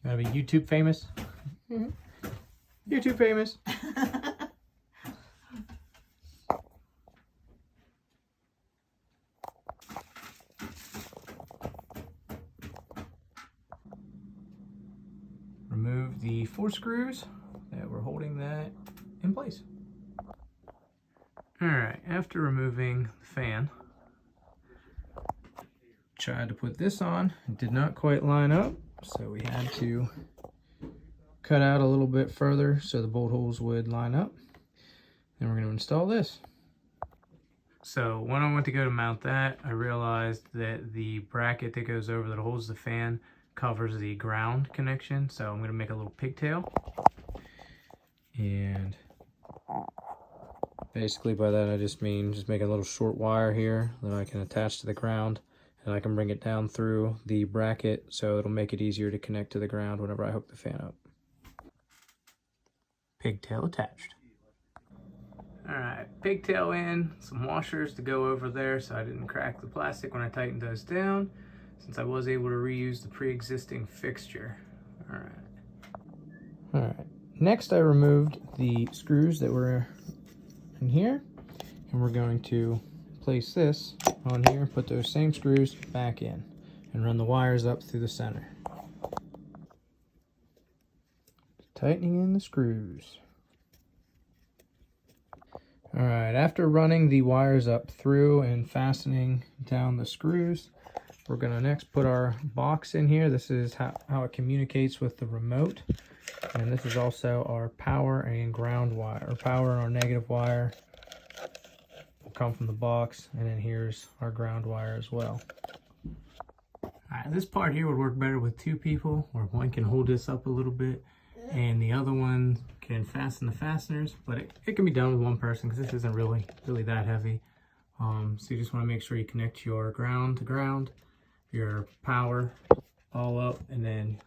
Gonna be YouTube famous. YouTube famous. Remove the 4 screws that were holding that in place. Alright, after removing the fan, tried to put this on. It did not quite line up, so we had to cut out a little bit further so the bolt holes would line up. Then we're going to install this. So when I went to go to mount that, I realized that the bracket that goes over that holds the fan covers the ground connection. So I'm going to make a little pigtail. And basically by that I just mean just make a little short wire here that I can attach to the ground, and I can bring it down through the bracket so it'll make it easier to connect to the ground whenever I hook the fan up. Pigtail attached. Alright, pigtail in, some washers to go over there so I didn't crack the plastic when I tightened those down, since I was able to reuse the pre-existing fixture. Alright, next I removed the screws that were in here, and we're going to place this on here, put those same screws back in, and run the wires up through the center. Tightening in the screws. Alright, after running the wires up through and fastening down the screws, we're going to next put our box in here. This is how it communicates with the remote. And this is also our power and ground wire. Our power and our negative wire will come from the box. And then here's our ground wire as well. Alright, this part here would work better with 2 people, where one can hold this up a little bit and the other one can fasten the fasteners, but it can be done with 1 person because this isn't really that heavy. So you just want to make sure you connect your ground to ground, your power all up, and then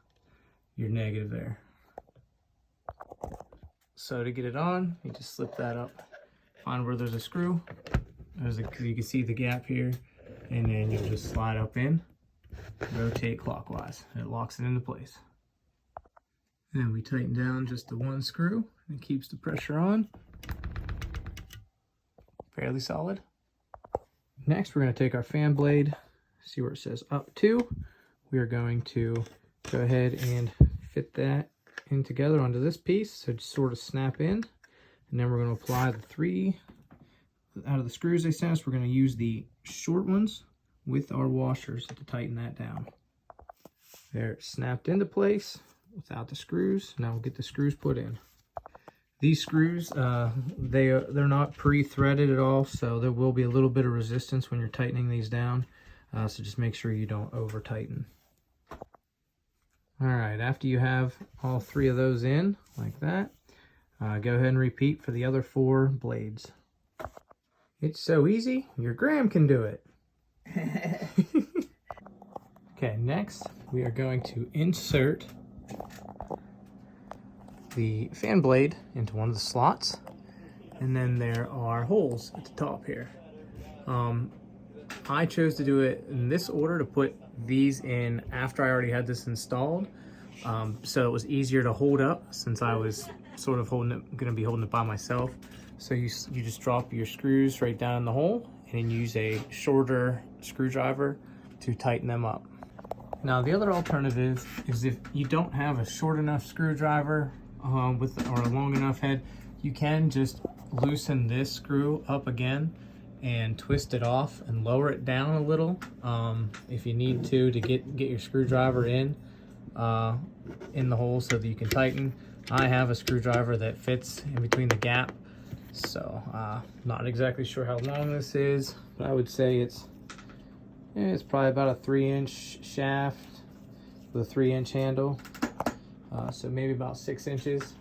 your negative there. So to get it on, you just slip that up, find where there's a screw, you can see the gap here, and then you'll just slide up in, rotate clockwise, and it locks it into place. Then we tighten down just the 1 screw, and it keeps the pressure on. Fairly solid. Next, we're going to take our fan blade, see where it says up to. We are going to go ahead and fit that in together onto this piece, so just sort of snap in. And then we're going to apply the 3 out of the screws they sent us. We're going to use the short ones with our washers to tighten that down. There, it's snapped into place without the screws. Now we'll get the screws put in. These screws, they're not pre-threaded at all, so there will be a little bit of resistance when you're tightening these down. So just make sure you don't over tighten. Alright, after you have all 3 of those in, like that, go ahead and repeat for the other 4 blades. It's so easy, your gram can do it. Okay, next we are going to insert the fan blade into one of the slots, and then there are holes at the top here. I chose to do it in this order, to put these in after I already had this installed, so it was easier to hold up since I was sort of going to be holding it by myself. So you just drop your screws right down in the hole and then use a shorter screwdriver to tighten them up. Now the other alternative is if you don't have a short enough screwdriver or a long enough head, you can just loosen this screw up again and twist it off and lower it down a little if you need to get your screwdriver in the hole so that you can tighten. I have a screwdriver that fits in between the gap, so not exactly sure how long this is, but I would say it's probably about a 3-inch shaft with a 3-inch handle, so maybe about 6 inches.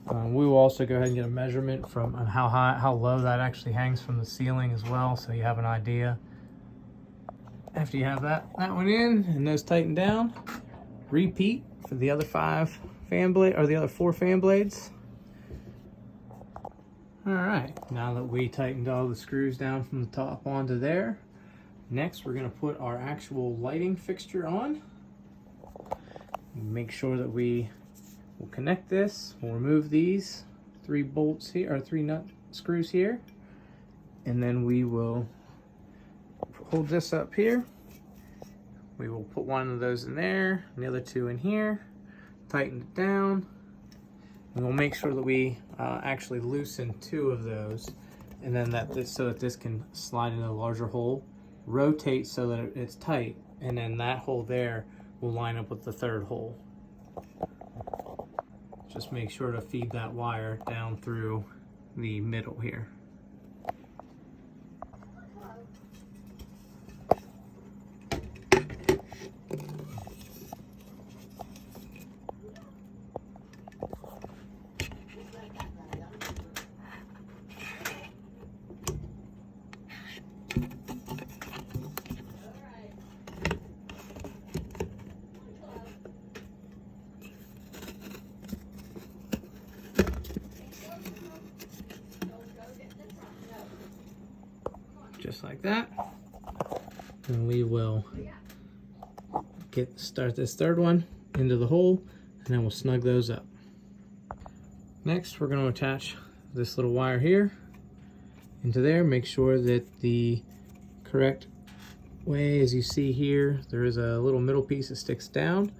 We will also go ahead and get a measurement from how low that actually hangs from the ceiling as well, so you have an idea. After you have that one in and those tightened down, repeat for the other 5 fan blade, or the other 4 fan blades. All right, now that we tightened all the screws down from the top onto there, next we're going to put our actual lighting fixture on. Make sure that we will connect this. We'll remove these 3 bolts here, or 3 nut screws here, and then we will hold this up here. We will put one of those in there, and the other 2 in here, tighten it down, and we'll make sure that we actually loosen 2 of those, and then so that this can slide into a larger hole. Rotate so that it's tight, and then that hole there will line up with the 3rd hole. Just make sure to feed that wire down through the middle here. Just like that. And we will start this 3rd one into the hole, and then we'll snug those up. Next, we're going to attach this little wire here into there. Make sure that the correct way, as you see here, there is a little middle piece that sticks down.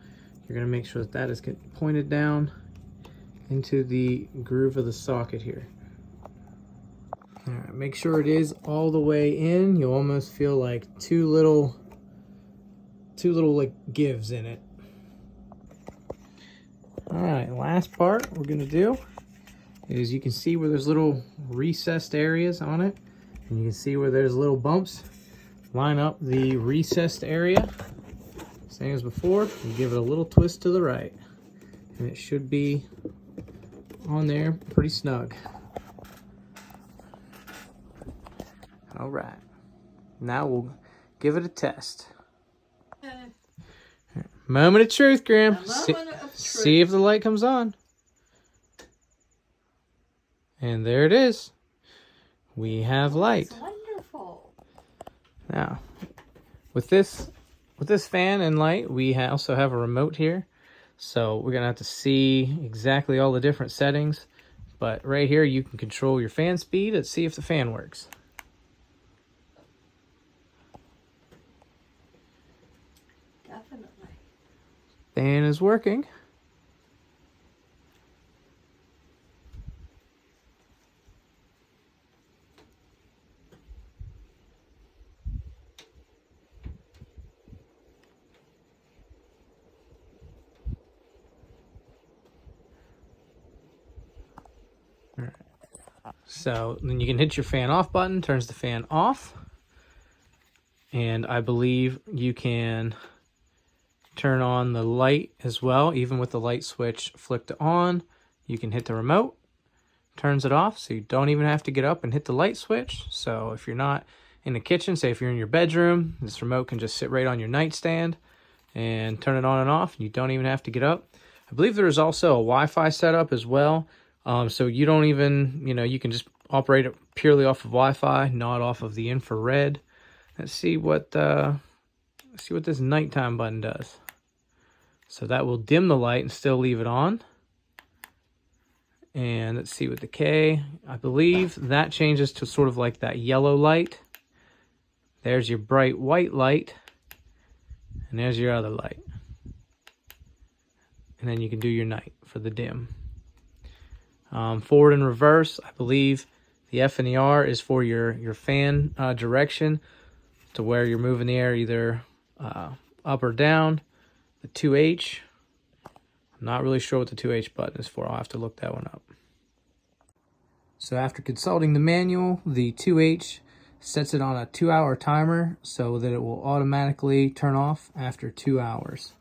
You're going to make sure that that is pointed down into the groove of the socket here. All right, make sure it is all the way in. You'll almost feel like two little like gives in it. All right, last part we're gonna do is, you can see where there's little recessed areas on it, and you can see where there's little bumps. Line up the recessed area, same as before, and give it a little twist to the right, and it should be on there pretty snug. All right, now we'll give it a test. Moment of truth, Graham. See if the light comes on. And there it is. We have light. That's wonderful. Now, with this fan and light, we also have a remote here. So we're gonna have to see exactly all the different settings. But right here, you can control your fan speed and see if the fan works. Definitely. Fan is working. All right. So then you can hit your fan off button, turns the fan off. And I believe you can turn on the light as well, even with the light switch flicked on. You can hit the remote, turns it off, so you don't even have to get up and hit the light switch. So if you're not in the kitchen, say if you're in your bedroom, this remote can just sit right on your nightstand and turn it on and off. You don't even have to get up. I believe there is also a Wi-Fi setup as well. So you don't even, you can just operate it purely off of Wi-Fi, not off of the infrared. Let's see what this nighttime button does. So that will dim the light and still leave it on. And let's see with the K, I believe that changes to sort of like that yellow light. There's your bright white light. And there's your other light. And then you can do your night for the dim. Forward and reverse, I believe the F and the R is for your fan direction, to where you're moving the air either up or down. The 2H, I'm not really sure what the 2H button is for. I'll have to look that one up. So after consulting the manual, the 2H sets it on a 2-hour timer so that it will automatically turn off after 2 hours.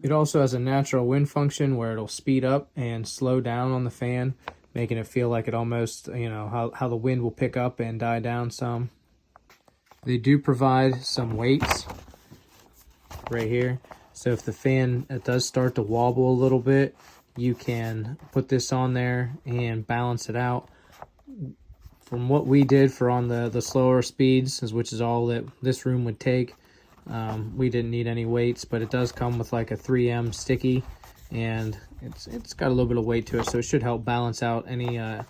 It also has a natural wind function where it'll speed up and slow down on the fan, making it feel like it almost, how the wind will pick up and die down some. They do provide some weights right here. So if the fan does start to wobble a little bit, you can put this on there and balance it out. From what we did for on the slower speeds, which is all that this room would take, We didn't need any weights, but it does come with like a 3M sticky, and it's got a little bit of weight to it, so it should help balance out any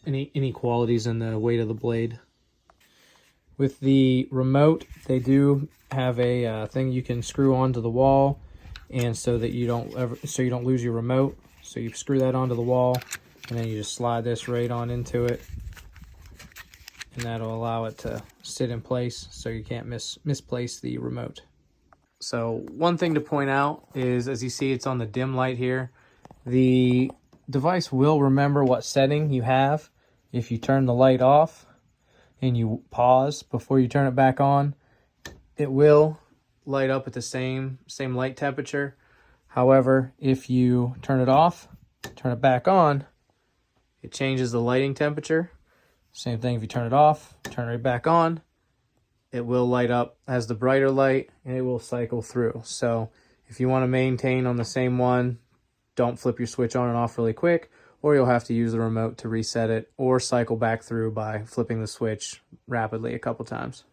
inequalities in the weight of the blade. With the remote, they do have a thing you can screw onto the wall, and so that you don't lose your remote. So you screw that onto the wall, and then you just slide this right on into it, and that'll allow it to sit in place so you can't misplace the remote. So one thing to point out is, as you see, it's on the dim light here. The device will remember what setting you have. If you turn the light off and you pause before you turn it back on, it will light up at the same light temperature. However, if you turn it off, turn it back on, it changes the lighting temperature. Same thing if you turn it off, turn it back on, it will light up as the brighter light, and it will cycle through. So if you want to maintain on the same one, don't flip your switch on and off really quick, or you'll have to use the remote to reset it, or cycle back through by flipping the switch rapidly a couple times.